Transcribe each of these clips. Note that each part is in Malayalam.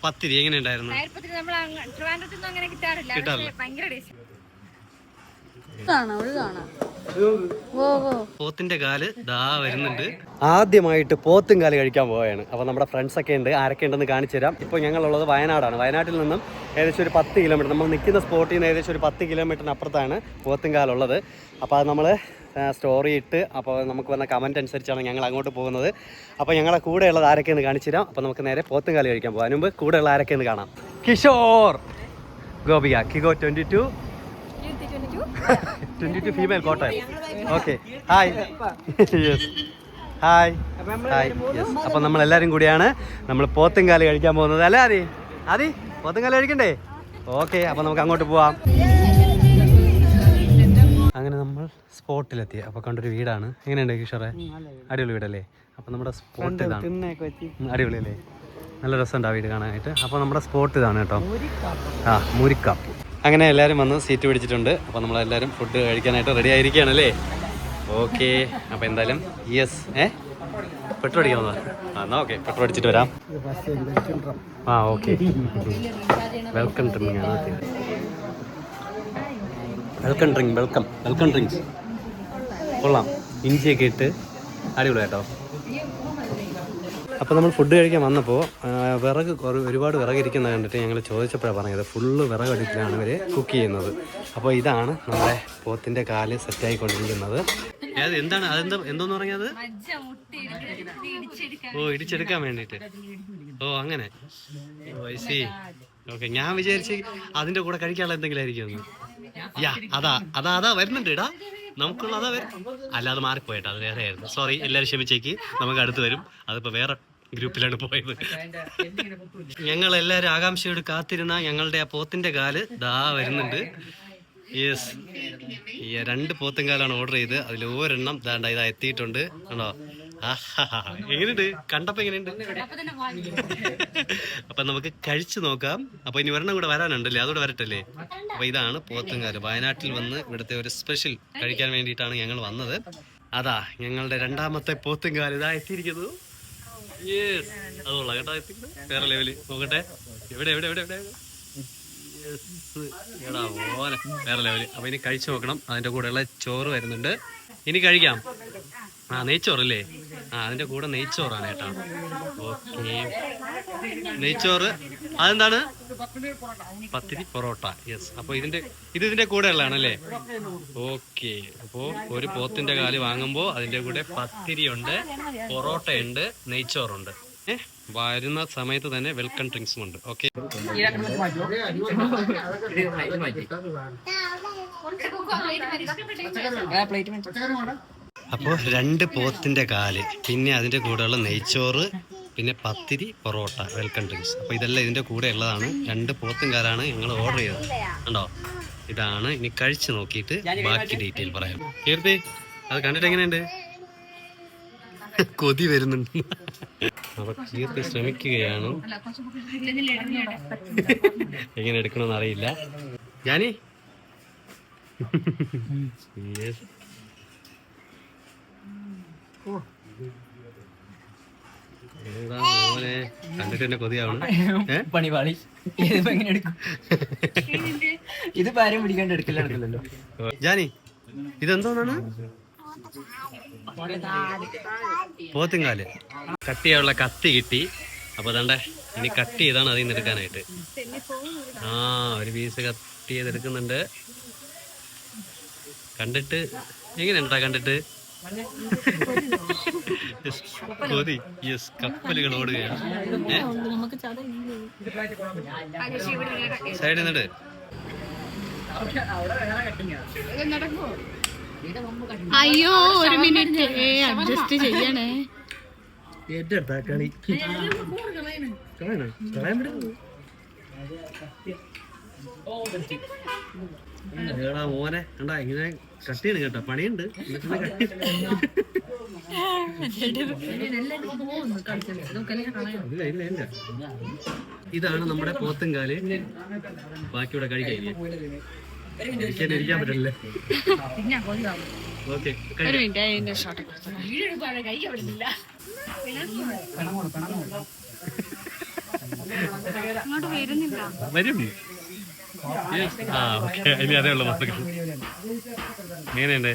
പത്തിരി എങ്ങനെ ഉണ്ടായിരുന്നു? പോത്തിന്റെ കാല് ദാ വരുന്നുണ്ട്. ആദ്യമായിട്ട് പോത്തും കാല് കഴിക്കാൻ പോവുകയാണ്. അപ്പോൾ നമ്മുടെ ഫ്രണ്ട്സ് ഒക്കെ ഉണ്ട്. ആരൊക്കെ ഉണ്ടെന്ന് കാണിച്ചു തരാം. ഇപ്പോൾ ഞങ്ങളുള്ളത് വയനാടാണ്. വയനാട്ടിൽ നിന്നും ഏകദേശം ഒരു 10 കിലോമീറ്റർ, നമ്മൾ നിൽക്കുന്ന സ്പോട്ടിൽ നിന്ന് ഏകദേശം ഒരു 10 കിലോമീറ്ററിന് അപ്പുറത്താണ് പോത്തും കാലുള്ളത്. അപ്പോൾ അത് നമ്മൾ സ്റ്റോറി ഇട്ട്, അപ്പോൾ നമുക്ക് വന്ന കമൻറ്റ് അനുസരിച്ചാണ് ഞങ്ങൾ അങ്ങോട്ട് പോകുന്നത്. അപ്പോൾ ഞങ്ങളെ കൂടെയുള്ളത് ആരൊക്കെയെന്ന് കാണിച്ചു തരാം. അപ്പോൾ നമുക്ക് നേരെ പോത്തും കാല് കഴിക്കാൻ പോകാം. അതിന് മുമ്പ് കൂടെയുള്ള ആരൊക്കെയെന്ന് കാണാം. കിഷോർ, ഗോപിക, കിഗോ 22 female Kottayam. Okay, hi. Yes, hi hi. Yes, അപ്പം നമ്മളെല്ലാവരും കൂടിയാണ് നമ്മൾ പോത്തും കാല് കഴിക്കാൻ പോകുന്നത്. അല്ലേ ആദി? ആദി, പോത്തും കാല് കഴിക്കണ്ടേ? ഓക്കെ, അപ്പോൾ നമുക്ക് അങ്ങോട്ട് പോവാം. അങ്ങനെ നമ്മൾ സ്പോട്ടിലെത്തി. അപ്പോൾ കണ്ടൊരു വീടാണ്. എങ്ങനെയുണ്ട് കിഷോറെ? അടിപൊളി വീടല്ലേ? അപ്പോൾ നമ്മുടെ സ്പോട്ട് ഇതാണ്. അടിപൊളി അല്ലേ? നല്ല രസമുണ്ട് ആ വീട് കാണാനായിട്ട്. അപ്പോൾ നമ്മുടെ സ്പോട്ട് ഇതാണ് കേട്ടോ. മൂരിക്കാപ്പ്. അങ്ങനെ എല്ലാവരും വന്ന് സീറ്റ് പിടിച്ചിട്ടുണ്ട്. അപ്പോൾ നമ്മളെല്ലാവരും ഫുഡ് കഴിക്കാനായിട്ട് റെഡി ആയിരിക്കുകയാണല്ലേ? ഓക്കെ, അപ്പോൾ എന്തായാലും യെസ്. പെട്രോൾ അടിക്കാമെന്നോ? എന്നാൽ ഓക്കെ, പെട്രോൾ അടിച്ചിട്ട് വരാം. Okay. Welcome drink. Welcome drinks കൊള്ളാം. ഇഞ്ചിയൊക്കെ ഇട്ട് അടിപൊളി കേട്ടോ. അപ്പോൾ നമ്മൾ ഫുഡ് കഴിക്കാൻ വന്നപ്പോൾ വിറക് ഒരുപാട് വിറക് ഇരിക്കുന്നത് കണ്ടിട്ട് ഞങ്ങൾ ചോദിച്ചപ്പോഴാണ് പറഞ്ഞത് ഫുള്ള് വിറക് അടുപ്പിലാണ് ഇവർ കുക്ക് ചെയ്യുന്നത്. അപ്പോൾ ഇതാണ് നമ്മുടെ പോത്തിൻ്റെ കാല് സെറ്റായിക്കൊണ്ടിരിക്കുന്നത്. എന്താണ് എന്തോന്ന് പറഞ്ഞത്? ഇടിച്ചെടുക്കാൻ വേണ്ടിയിട്ട്. അങ്ങനെ. ഐസി. ഓക്കെ, ഞാൻ വിചാരിച്ച് അതിൻ്റെ കൂടെ കഴിക്കാനുള്ള എന്തെങ്കിലും ആയിരിക്കും. അതാ വരുന്നുണ്ട് ഇടാ, നമുക്കുള്ള അതാ വരും. അല്ലാതെ മാറിപ്പോയിട്ടാ, അത് വേറെ ആയിരുന്നു. സോറി, എല്ലാവരും ക്ഷമിച്ചേക്ക്. നമുക്ക് അടുത്ത് വരും. അതിപ്പോൾ വേറെ ഗ്രൂപ്പിലാണ് പോയത്. ഞങ്ങൾ എല്ലാവരും ആകാംക്ഷയോട് കാത്തിരുന്ന ഞങ്ങളുടെ ആ പോത്തിന്റെ കാല് ദാ വരുന്നുണ്ട്. യെസ്, 2 പോത്തും കാലാണ് ഓർഡർ ചെയ്ത്. അതിൽ ഒരെണ്ണം ദാണ്ട ഇതാ എത്തിയിട്ടുണ്ട്. ആണോ? എങ്ങനെയുണ്ട്? കണ്ടപ്പോ എങ്ങനെയുണ്ട്? അപ്പൊ നമുക്ക് കഴിച്ചു നോക്കാം. അപ്പൊ ഇനി ഒരെണ്ണം കൂടെ വരാനുണ്ടല്ലേ? അതോടെ വരട്ടല്ലേ? അപ്പൊ ഇതാണ് പോത്തും കാല്. വയനാട്ടിൽ വന്ന് ഇവിടുത്തെ ഒരു സ്പെഷ്യൽ കഴിക്കാൻ വേണ്ടിയിട്ടാണ് ഞങ്ങൾ വന്നത്. അതാ ഞങ്ങളുടെ 2ാമത്തെ പോത്തും കാല് ഇതാ എത്തിയിരിക്കുന്നത്. യെസ്, അതുള്ള കേട്ടോ, എത്തിക്കുന്നത് വേറെ ലെവല്. നോക്കട്ടെ, എവിടെ എവിടെ എവിടെ എവിടെ എടാ പോലെ വേറെ ലെവല്. അപ്പൊ ഇനി കഴിച്ചു നോക്കണം. അതിന്റെ കൂടെയുള്ള ചോറ് വരുന്നുണ്ട്. ഇനി കഴിക്കാം. നെയ്ച്ചോറല്ലേ? അതിന്റെ കൂടെ നെയ്ച്ചോറാണ് കേട്ടോ. ഓക്കെ, നെയ്ച്ചോറ്. അതെന്താണ്? പത്തിരി പൊറോട്ട. യെസ്, അപ്പൊ ഇതിന്റെ കൂടെ ഉള്ളതാണല്ലേ? ഓക്കെ, അപ്പോ ഒരു പോത്തിന്റെ കാല് വാങ്ങുമ്പോ അതിന്റെ കൂടെ പത്തിരി ഉണ്ട്, പൊറോട്ട ഉണ്ട്, നെയ്ച്ചോറുണ്ട്. വരുന്ന സമയത്ത് തന്നെ വെൽക്കം ഡ്രിങ്ക്സും ഉണ്ട്. ഓക്കെ, അപ്പോൾ 2 പോത്തിന്റെ കാല്, പിന്നെ അതിന്റെ കൂടെയുള്ള നെയ്ച്ചോറ്, പിന്നെ പത്തിരി, പൊറോട്ട, വെൽക്കം ഡ്രിങ്ക്സ്. അപ്പോൾ ഇതെല്ലാം ഇതിന്റെ കൂടെ ഉള്ളതാണ്. 2 പോത്തും കാലാണ് ഞങ്ങൾ ഓർഡർ ചെയ്തത്. കണ്ടോ? ഇതാണ്. ഇനി കഴിച്ചു നോക്കിയിട്ട് ബാക്കി ഡീറ്റെയിൽ പറയാം. കീർത്തി, അത് കണ്ടിട്ട് എങ്ങനെയുണ്ട്? കൊതി വരുന്നുണ്ട്. അപ്പൊ കീർത്തി ശ്രമിക്കുകയാണ്. എങ്ങനെ എടുക്കണമെന്ന് അറിയില്ല. ഞാനീ മോനെ കണ്ടിട്ട് എന്നെ കൊതിയാവണം. പണിപാളി. എങ്ങനെ എടുക്കും? ഇത് പാരം പിടിക്കാണ്ട് എടുക്കല്ലോ. ജാനി, ഇതെന്തോന്നാണ്? പോത്തുംകാല്. കട്ട് ചെയ്യാനുള്ള കത്തി കിട്ടി. അപ്പൊ അതണ്ടേ, ഇനി കട്ട് ചെയ്താണ് അതിൽ നിന്ന് എടുക്കാനായിട്ട്. ഒരു പീസ് കട്ട് ചെയ്തെടുക്കുന്നുണ്ട്. കണ്ടിട്ട് എങ്ങനെയുണ്ടാ? കണ്ടിട്ട് കൊതി. യെസ്, കപ്പലുകൾ ഓടുകയാണ്. സൈഡിൽ നിന്നിട്ട് അയ്യോ, ഒരു മിനിറ്റ് അഡ്ജസ്റ്റ് ചെയ്യണേ. മോനെ കണ്ടാ ഇങ്ങനെ കട്ട് ചെയ്യണം കേട്ടോ. പണിയുണ്ട്. ഇതാണ് നമ്മുടെ പോത്തുംകാല്. ബാക്കിയുടെ കഴിക്കാൻ ഇരിക്കാൻ പറ്റില്ല. ഓക്കെ, ഇങ്ങോട്ട് വരുന്നില്ല. വരും. ആ ഓക്കെ, ഇനി അതേ ഉള്ളു നമുക്ക്. എങ്ങനെയുണ്ട്?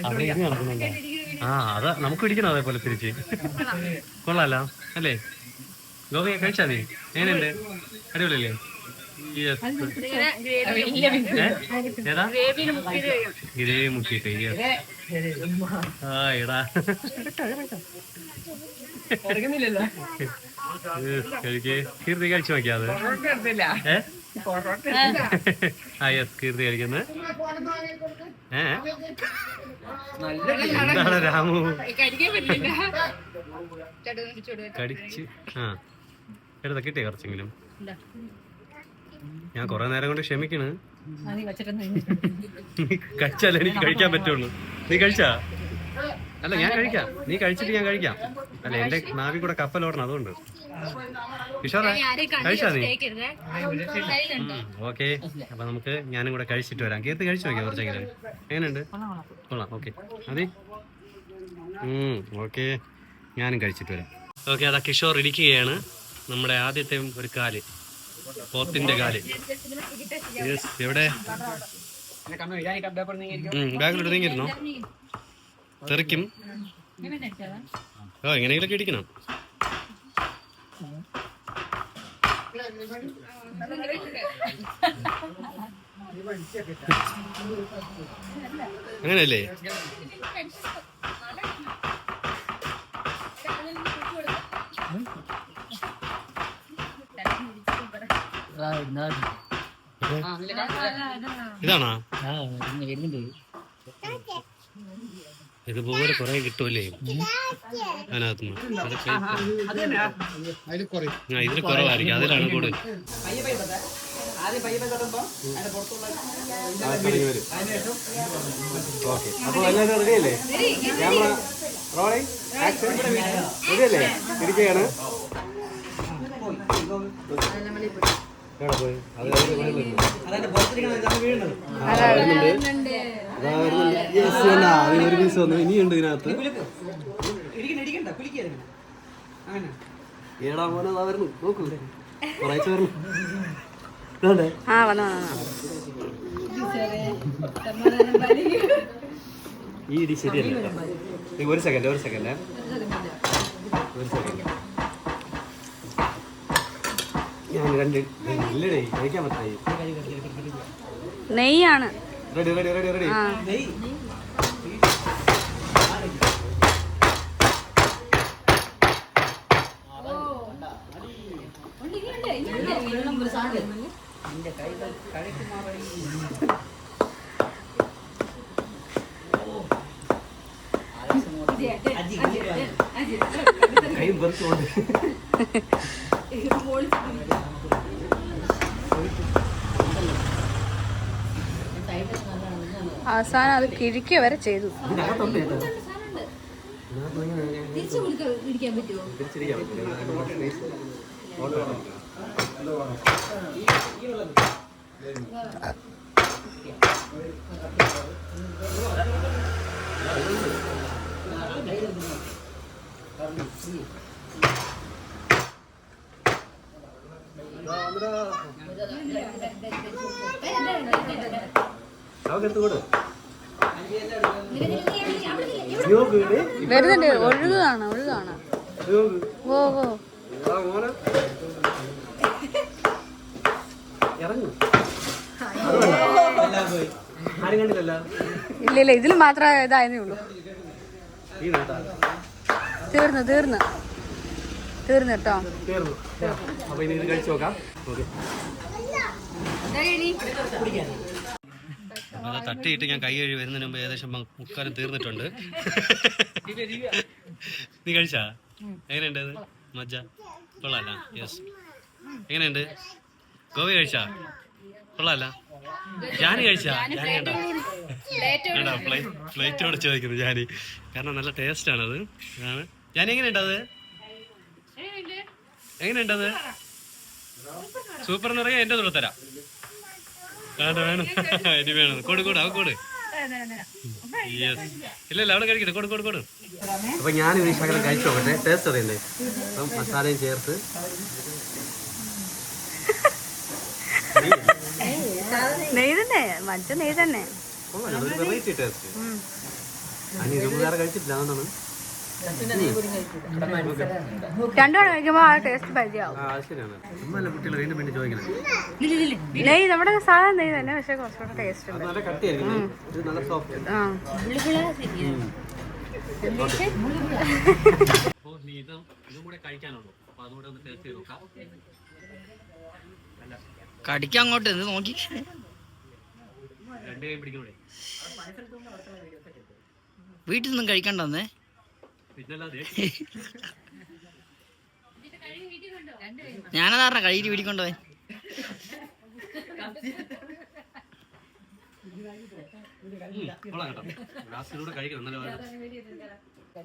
അവിടെ ഇരുന്ന് നടക്കുന്നുണ്ടോ? ആ അതാ നമുക്ക് ഇടിക്കണം അതേപോലെ തിരിച്ച്. കൊള്ളാലോ അല്ലേ? ഗോപിയെ കഴിച്ചാ നീ? എങ്ങനെയുണ്ട്? അടിപൊളിയല്ലേ? ഏതാ ഗ്രേവി മുക്കിയിട്ട്? ആ എടാ കഴിക്ക്. കീർത്തി കഴിച്ചു നോക്കിയാത്? ആ യെസ്, കീർത്തി കഴിക്കുന്നത്. എന്താണ് രാമു കടിച്ച്? ആ എടുത്ത കിട്ടിയ കുറച്ചെങ്കിലും. ഞാൻ കൊറേ നേരം കൊണ്ട് ക്ഷമിക്കണ്. കഴിച്ചാലേ എനിക്ക് കഴിക്കാൻ പറ്റുള്ളൂ. നീ കഴിച്ചാ? അല്ല ഞാൻ കഴിക്കാം, നീ കഴിച്ചിട്ട് ഞാൻ കഴിക്കാം. അല്ല എന്റെ നാവി കൂടെ കപ്പലോടണം, അതുകൊണ്ട്. കിഷോറ കഴിച്ചാ നീ? ഓക്കെ, അപ്പൊ നമുക്ക് ഞാനും കൂടെ കഴിച്ചിട്ട് വരാം. കീർത്തി കഴിച്ചു നോക്കിയാ കുറച്ചെങ്കിലും? എങ്ങനെയുണ്ട്? കൊള്ളാം. ഓക്കെ മതി. ഓക്കെ, ഞാനും കഴിച്ചിട്ട് വരാം. ഓക്കെ, അതാ കിഷോർ ഇരിക്കുകയാണ്. നമ്മുടെ ആദ്യത്തെ ഒരു കാല്, പോത്തിന്റെ കാല്. എവിടെ? ബാഗിലോട്ട് നീങ്ങിരുന്നോ? തെറിക്കും. ഓ എങ്ങനെയെങ്കിലൊക്കെ ഇടിക്കണം. അങ്ങനെയല്ലേ? ഇതാണോ? ഇതുപോലെ കൊറേ കിട്ടുമല്ലേ അതിനകത്തുനിന്ന്? ഇതിന് കുറവായിരിക്കും, അതിലാണ് കൂടുതൽ. ഓക്കെ, അപ്പോൾ എല്ലാവരും റെഡിയല്ലേ? ക്യാമറ റോളിംഗ്, ആക്ഷൻ, റെഡിയല്ലേ? ഇരിക്കുകയാണ്. എവിടെ പോയി? ഒരു പീസ് വന്നു, ഇനിയുണ്ട് ഇതിനകത്ത്. ഏടാ മോനെ വരുന്നു, നോക്കൂ, കുറേച്ച വരുന്നു. ഈ ഇടി ശരിയല്ല. ഒരു സെക്കൻഡ് ഞാൻ നല്ലടേ കഴിക്കാൻ പറ്റായി. നെയ്യാണ്. റെഡി. കൈ പറിച്ചുകൊണ്ട് അവസാനം അത് കിഴിക്കുക വരെ ചെയ്തു. വരുന്നുണ്ട്. ഒഴുകാണ്. ഓ ഇല്ല, ഇതിൽ മാത്രമേ ഇതായതേ ഉള്ളൂ. തീർന്നു കേട്ടോ. അപ്പൊ ഇനി ഇത് കഴിച്ചു നോക്കാം. അത് തട്ടിയിട്ട് ഞാൻ കൈ കഴുകി വരുന്നതിന് മുമ്പ് ഏകദേശം മുക്കാലും തീർന്നിട്ടുണ്ട്. നീ കഴിച്ചാ? എങ്ങനെയുണ്ട് അത്? മജ്ജ കൊള്ളാല്ല? യെസ്. എങ്ങനെയുണ്ട്? ഗോവി കഴിച്ചാ? കൊള്ളാല്ല? ജാനി കഴിച്ചാ? ജാനി കണ്ടോ പ്ലേറ്റോടെ ചോദിക്കുന്നു ജാനി, കാരണം നല്ല ടേസ്റ്റ് ആണത്. ജാനി എങ്ങനെയുണ്ടത്? സൂപ്പർ എന്ന് പറയാൻ എന്റെ കൂടെ തരാം. വേണം ഇനി വേണം. കൊടു അവ ഇല്ല അവിടെ കഴിക്കട്ടെ, കൊടു. അപ്പൊ ഞാൻ ഒരു ശകലം കഴിച്ചു നോക്കട്ടെ, ടേസ്റ്റ് അറിയണ്ടേ. അപ്പം മസാലയും ചേർത്ത് നെയ്യ് തന്നെ, മറ്റേ നെയ്യ് തന്നെ. Variety taste. ഞാൻ ഇരുപതാറ് കഴിച്ചിട്ടില്ല, അതാണ്. രണ്ടുതവണ കഴിക്കുമ്പോ ആ ടേസ്റ്റ് പരിചയമാവും. ശരിയാണ്. ഒന്നല്ല കുട്ടികൾ വീണ്ടും വീണ്ടും ചോദിക്കണം. നെയ്യ് നമ്മുടെ സാധാരണ നെയ്യ് തന്നെ, പക്ഷെ കുറച്ചുകൂടെ ടേസ്റ്റ് ഉണ്ട്. നല്ല കട്ടിയായിരിക്കും, ഇത് നല്ല സോഫ്റ്റ്. ഇതും കൂടെ കഴിക്കാനുള്ളൂ, അപ്പൊ അതുകൂടെ ഒന്ന് ടേസ്റ്റ് ചെയ്ത് നോക്കാം. കടിക്കാൻ അങ്ങോട്ട് നോക്കി രണ്ട് കൈ പിടിക്കണേ. വീട്ടിൽ നിന്നും കഴിക്കണ്ടെന്നേ. പിന്നല്ലാതെ ഞാനതാ കഴുകി പിടിക്കൊണ്ടുപോയി.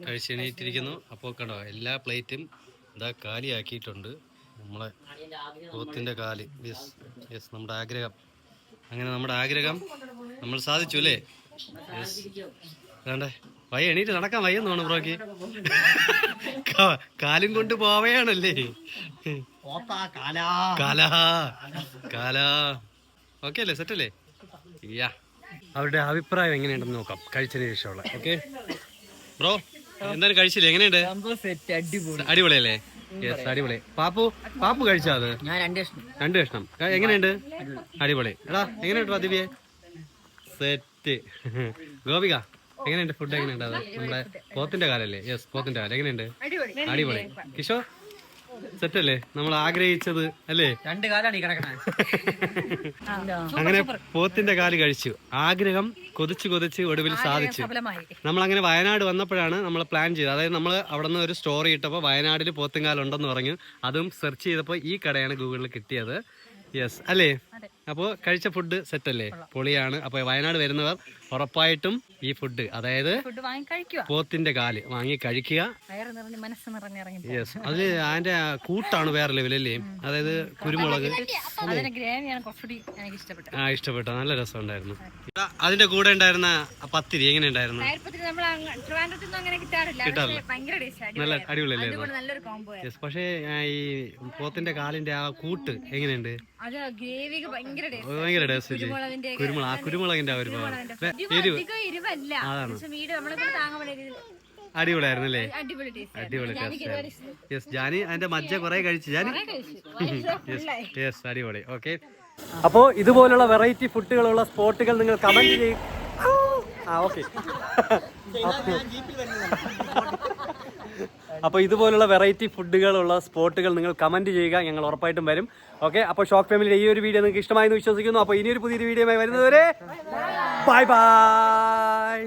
കഴിച്ചെണീറ്റിരിക്കുന്നു. അപ്പോൾ കണ്ടോ, എല്ലാ പ്ലേറ്റും ഇതാ കാലിയാക്കിയിട്ടുണ്ട്. നമ്മളെ പോത്തിന്റെ കാല്. യെസ്, നമ്മുടെ ആഗ്രഹം. അങ്ങനെ നമ്മുടെ ആഗ്രഹം നമ്മൾ സാധിച്ചു അല്ലേ? യെസ്. വേണ്ടേ, വയ്യ, എണീറ്റ് നടക്കാൻ വയ്യെന്ന് തോന്നുന്നു ബ്രോക്ക്. കാലും കൊണ്ട് പോവുകയാണല്ലേ. കാലാ ഓക്കെ അല്ലേ, സെറ്റ് അല്ലേ? യാ, അവരുടെ അഭിപ്രായം എങ്ങനെയുണ്ടെന്ന് നോക്കാം കഴിച്ചതിന് ശേഷമുള്ള. ഓക്കെ ബ്രോ, എന്തായാലും കഴിച്ചില്ലേ, എങ്ങനെയുണ്ട്? അടിപൊളിയല്ലേ? യെസ്, അടിപൊളി. പാപ്പു കഴിച്ചാ? അത് ഞാൻ രണ്ട് കഷ്ണം. എങ്ങനെയുണ്ട്? അടിപൊളി. എടാ എങ്ങനെയുണ്ടോ ദിവ്യെ? സെറ്റ്. ഗോപിക എങ്ങനെയുണ്ട്? ഫുഡ് എങ്ങനെയുണ്ട്? അത് നമ്മുടെ പോത്തിന്റെ കാലല്ലേ? യെസ്, പോത്തിന്റെ കാലം. എങ്ങനെയുണ്ട്? അടിപൊളി. കിഷോർ സെറ്റ് അല്ലേ? നമ്മൾ ആഗ്രഹിച്ചത് അല്ലേ? രണ്ട് കാലാണ് ഈ കിടക്കണേ. അങ്ങനെ പോത്തിന്റെ കാല് കഴിച്ചു. ആഗ്രഹം കൊതിച്ച് ഒടുവിൽ സാധിച്ചു. നമ്മൾ അങ്ങനെ വയനാട് വന്നപ്പോഴാണ് നമ്മൾ പ്ലാൻ ചെയ്തത്. അതായത് നമ്മൾ അവിടെ നിന്ന് ഒരു സ്റ്റോറി ഇട്ടപ്പോൾ വയനാട്ടിൽ പോത്തുംകാലുണ്ടെന്ന് പറഞ്ഞു. അതും സെർച്ച് ചെയ്തപ്പോൾ ഈ കടയാണ് ഗൂഗിളിൽ കിട്ടിയത്. യെസ് അല്ലേ? അപ്പോൾ കഴിച്ച ഫുഡ് സെറ്റ് അല്ലേ? പൊളിയാണ്. അപ്പോൾ വയനാട് വരുന്നവർ ഉറപ്പായിട്ടും ഈ ഫുഡ്, അതായത് പോത്തിന്റെ കാല് വാങ്ങി കഴിക്കുക. യെസ്, അതില് അതിന്റെ കൂട്ടാണ് വേറെ ലെവലല്ലേ? അതായത് കുരുമുളക്. ഇഷ്ടപ്പെട്ടു, നല്ല രസം ഉണ്ടായിരുന്നു. അതിന്റെ കൂടെ ഉണ്ടായിരുന്ന പത്തിരി എങ്ങനെ ഉണ്ടായിരുന്നു? നല്ല അടിപൊളിയല്ലായിരുന്നു? യെസ്. പക്ഷേ ഈ പോത്തിന്റെ കാലിന്റെ ആ കൂട്ട് എങ്ങനെയുണ്ട്? ഭയങ്കര ടേസ്റ്റ്. കുരുമുളകിന്റെ ആ ഒരു എരിവ് അതാണ്. അടിപൊളിയായിരുന്നു അല്ലേ? അടിപൊളി ടേസ്റ്റ്. യെസ്, ജാനി അതിന്റെ മജ്ജ കുറെ കഴിച്ചു. ജാനി യെസ്, അടിപൊളി. ഓക്കെ, അപ്പോ ഇതുപോലുള്ള വെറൈറ്റി ഫുഡുകളുള്ള സ്പോട്ടുകൾ നിങ്ങൾ കമന്റ് ചെയ്യും. ഓക്കെ, അപ്പോൾ ഇതുപോലുള്ള വെറൈറ്റി ഫുഡുകളുള്ള സ്പോട്ടുകൾ നിങ്ങൾ കമന്റ് ചെയ്യുക, ഞങ്ങൾ ഉറപ്പായിട്ടും വരും. ഓക്കെ, അപ്പോൾ ഷോക്ക് ഫാമിലിയുടെ ഈ ഒരു വീഡിയോ നിങ്ങൾക്ക് ഇഷ്ടമായെന്ന് വിശ്വസിക്കുന്നു. അപ്പോൾ ഇനിയൊരു പുതിയൊരു വീഡിയോയുമായി വരുന്നതുവരെ ബൈ ബൈ.